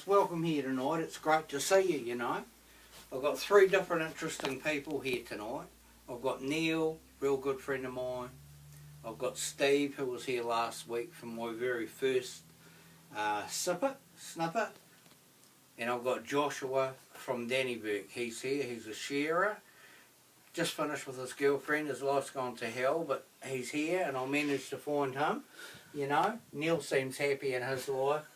welcome here tonight. It's great to see you, you know. I've got 3 different interesting people here tonight. I've got Neil, real good friend of mine. I've got Steve, who was here last week from my very first snippet. And I've got Joshua from Dannyburg. He's here, he's a shearer. Just finished with his girlfriend. His life's gone to hell, but he's here and I managed to find him. You know, Neil seems happy in his life.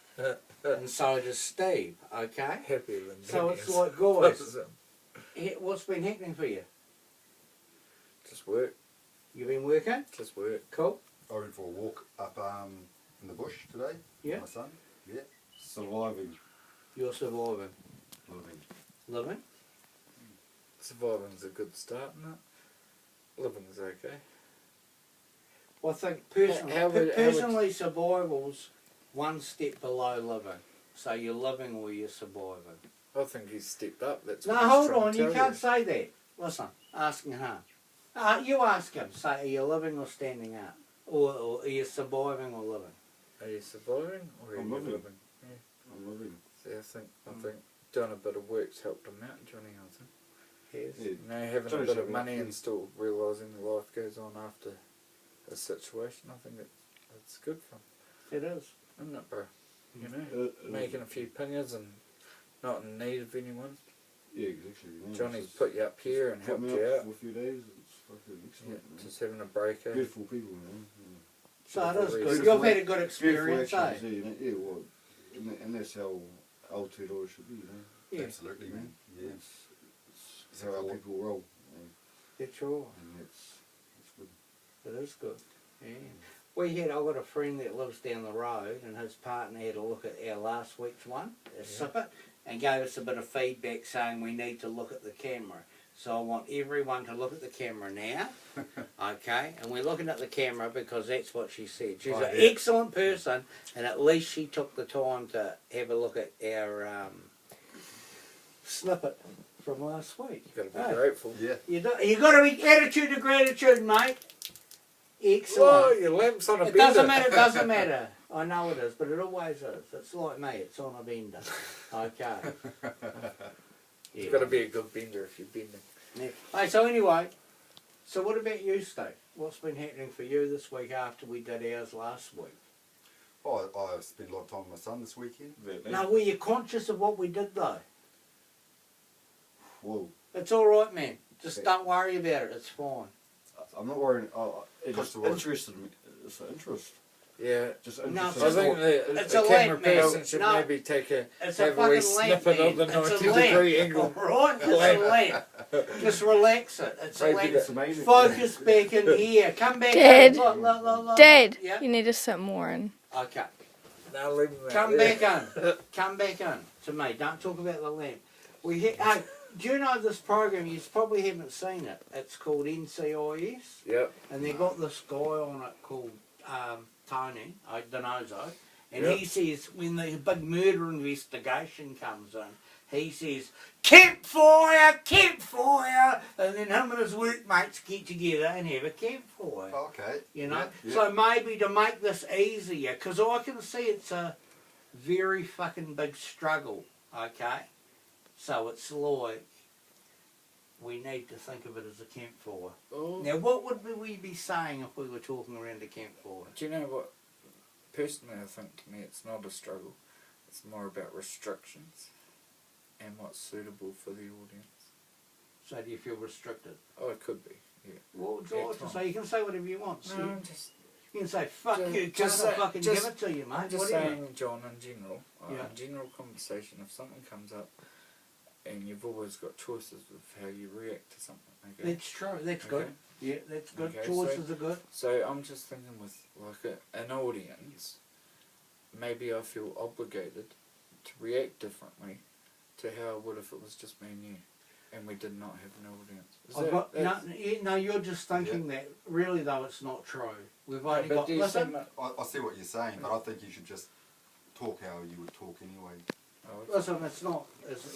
And so does Steve, okay? Happier than So Dennis. it's like, guys, what's been happening for you? Just work. You been working? Just work. Cool. I went for a walk up in the bush today. Yeah. With my son. Yeah. Surviving. You're surviving. Living. Living? Surviving's a good start, isn't it? Living's okay. Well, I think personally survival's one step below living. So you're living or you're surviving. I think he's stepped up. That's No, what he's hold trying on, to you tell can't say that. Listen, asking her. You ask him, say, are you living or standing up? Or are you surviving or living? Are you surviving or are I'm you living. living? Yeah. I'm living. See, I think doing a bit of work's helped him out, Johnny, I think. Yes. Yeah. You know, having Johnny's a bit of living. money and still realising life goes on after a situation, I think it's good for him. It is. Isn't it, bro? You know, making a few pingers and not in need of anyone. Yeah, exactly. Yeah, Johnny's just put you up here and put helped me you up out. for a few days. It's fucking Yeah, excellent. man. just having a break, eh? Beautiful people, man. So it is good. Beautiful You've had a good Yeah. experience, Beautiful eh? actions, yeah, you know, yeah, well, and that's how Aotearoa should be, you know. Yeah. Absolutely, man. Yeah. It's how our people roll. That's right. And it's good. It is good. Yeah. I've got a friend that lives down the road and his partner had a look at our last week's one, a snippet, and gave us a bit of feedback saying we need to look at the camera. So I want everyone to look at the camera now, okay? And we're looking at the camera because that's what she said. She's an excellent person and at least she took the time to have a look at our snippet from last week. You've got to be Hey. grateful. Yeah. You got to be attitude to gratitude, mate. Excellent. Whoa, your lamp's on a It bender. doesn't matter. I know it is, but it always is. It's like me, it's on a bender. Okay. You've got to be a good bender if you're bending. Yeah. Hey, so anyway, so what about you, Steve? What's been happening for you this week after we did ours last week? Oh, I spent a lot of time with my son this weekend. Now, were you conscious of what we did though? Whoa. It's alright, man. Just don't worry about it, it's fine. I'm not worrying. It's Just just interested me. It's an interest. Yeah. Just No, interested. I think It's the a camera lamp, man. person should No. maybe take a It's a have a wee fucking lamp, snippet man. of the It's a 90-degree lamp. angle. Alright? It's a lamp. Just relax it. It's a Maybe lamp. It's amazing. Focus back in here. Come back Dad. in. Look. Dad, Yeah? you need to sit more in. Okay. Now leave him out Come there. back in. Come back in to me. Don't talk about the lamp. Do you know this program? You probably haven't seen it. It's called NCIS. Yep. And they've got this guy on it called Tony Donoso. And Yep. he says, when the big murder investigation comes in, he says, campfire, campfire. And then him and his workmates get together and have a campfire. Okay. You know, Yeah. so maybe to make this easier, because I can see it's a very fucking big struggle, okay? So it's like, we need to think of it as a campfire. Oh. Now, what would we be saying if we were talking around a campfire? Do you know what? Personally, I think to me it's not a struggle. It's more about restrictions and what's suitable for the audience. So do you feel restricted? Oh, it could be. Yeah. What would you like to Excellent. say? You can say whatever you want. No, I'm just. You can say, fuck Just- you, just can't say- fucking just- give it to you, mate. I'm just What do you saying, mean? John, in general, Yeah. in general conversation, if something comes up, and you've always got choices of how you react to something. Okay. That's true. That's good. Okay. Yeah, that's good. Okay, Choices are good. So I'm just thinking with like an audience, maybe I feel obligated to react differently to how I would if it was just me and you, and we did not have an audience. Is I've that- got, that's- no, you're just thinking that. Really, though, it's not true. We've No, only but got. do you Listen, see my- I see what you're saying, but I think you should just talk how you would talk anyway. oh, listen, it's not.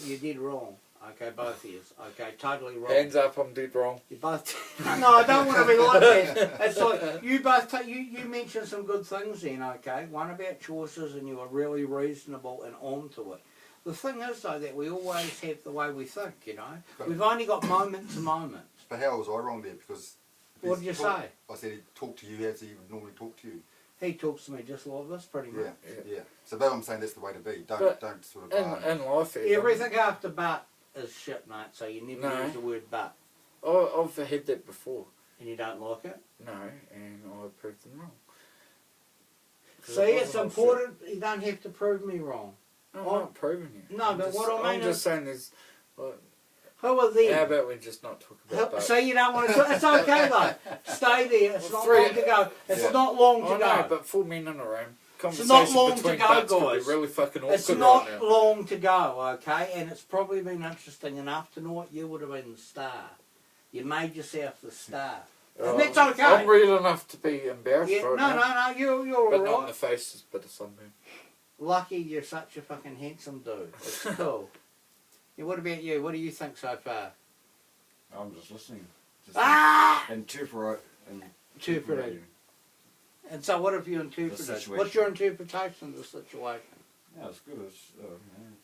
You did wrong. Okay, both of you. Okay, totally wrong. hands up, I'm dead wrong. You both. No, I don't want to be like that. It's like you both. You mentioned some good things then. Okay, one about choices, and you were really reasonable and on to it. The thing is, though, that we always have the way we think, you know. But- We've only got moment to moment. But how was I wrong there? Because What did you he's talk- say? I said he'd talk to you as he would normally talk to you. He talks to me just like this, pretty much. Yeah, yeah. So that I'm saying that's the way to be. Don't But sort of. in life, even, Everything after but is shit, mate, so you never No. use the word but. I've had that before. And you don't like it? No, and I proved them wrong. 'Cause See, it it's wasn't upset. important, you don't have to prove me wrong. I'm Oh. not proving you. No, I'm but just, what I mean I'm just is- saying there's. Like, Who are how them? about we just not talk about that? See, you don't want to. It's okay though. Stay there. It's Well, not three- long to go. It's Yeah. not long to I know, go. but 4 men in a room. It's not Conversation long to between go, butts could guys. be really fucking awkward It's not right now. long to go, okay? And it's probably been interesting enough tonight. You would have been the star. You made yourself the star. Oh, And that's okay. I'm real enough to be embarrassed Yeah, right no, now. no, you're But not in alright. the face, just a bit of sunburn. Lucky you're such a fucking handsome dude. It's cool. Yeah, what about you? What do you think so far? I'm just listening. Just Ah! interpret and Interpreting. And so what have you interpreted? situation. What's your interpretation of the situation? Yeah, it's good. It's,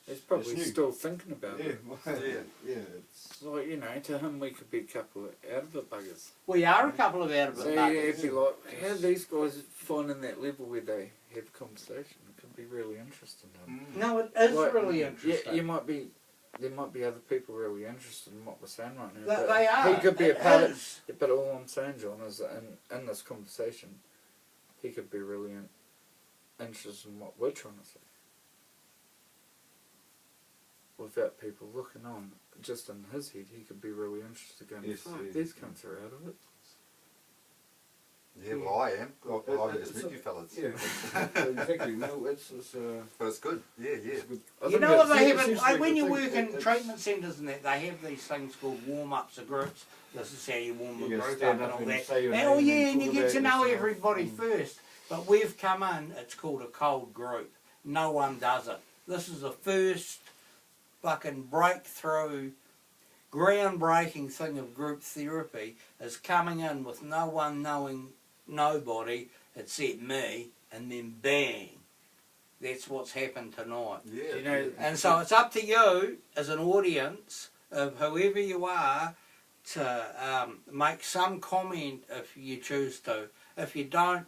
He's probably new. still thinking about Yeah, it. yeah. It's It's like, you know, to him we could be a couple of out of it buggers. We are a couple of out of So it yeah, buggers. it'd be like, how are these guys finding that level where they have conversation? It could be really interesting. No, it is Like, really Yeah, interesting. you might be. There might be other people really interested in what we're saying right now. That but they are. He could be It a part is. of. But all I'm saying, John, is that in this conversation, he could be really interested in what we're trying to say. Without people looking on, just in his head, he could be really interested going, Yes, fuck, yes. these cunts are out of it. Yeah, well, I am. I only just It's met a- you fellas. yeah, exactly. No, it's But it's good. Yeah, yeah. it's good. I You think know what it's- they it have? seems like When the you thing, work in it's- treatment centres and that, they have these things called warm-ups of groups. This is how you warm You a gotta group up stand and up all and that. say your And, oh name yeah, and and you talk get about to know yourself. everybody first. But we've come in, it's called a cold group. No one does it. This is the first fucking breakthrough, groundbreaking thing of group therapy, is coming in with no one knowing nobody except me, and then bang. That's what's happened tonight. Yeah. You know, And so it's up to you as an audience of whoever you are to make some comment if you choose to. If you don't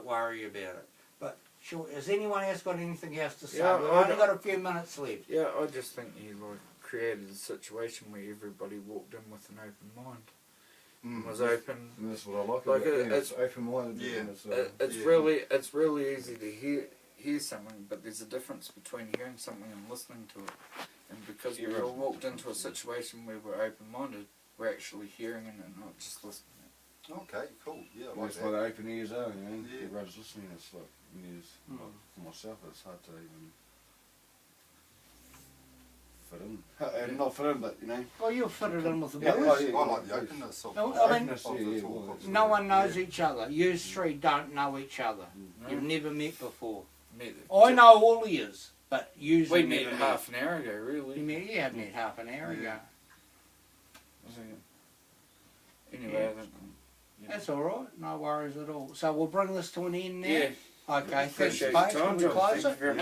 worry about it. But sure, has anyone else got anything else to say? Yeah, We've I only don't- got a few minutes left. Yeah, I just think you like created a situation where everybody walked in with an open mind. Mm. Was open. And that's what I like Like, about it. Yeah, it's- it's open-minded. Yeah. and it's, It's Yeah. it's really easy to hear something, but there's a difference between hearing something and listening to it. And because we all walked into a situation where we're open-minded, we're actually hearing it and not just listening. Okay, cool. Yeah, I like that's why that. the open ears are, you know. Yeah. Everybody's listening. It's like, ears. Mm. Like, for myself, it's hard to even fit in. Not fit in, but, you know. Well, you'll fit it in with the Yeah, boys. oh, yeah. I like the openness of No, I mean- Openness, of yeah, the yeah, talk, well, of the- No one knows yeah. each other. You three don't know each other. No? You've never met before. Met- I know all yous, but you We never met half an hour ago, really. You had met half an hour ago. Yeah. Anyway, I think. That's all right. No worries at all. So we'll bring this to an end now. Yeah. Okay. Thanks, Appreciate Paige. your time, Can we John. close Thank you it? very much.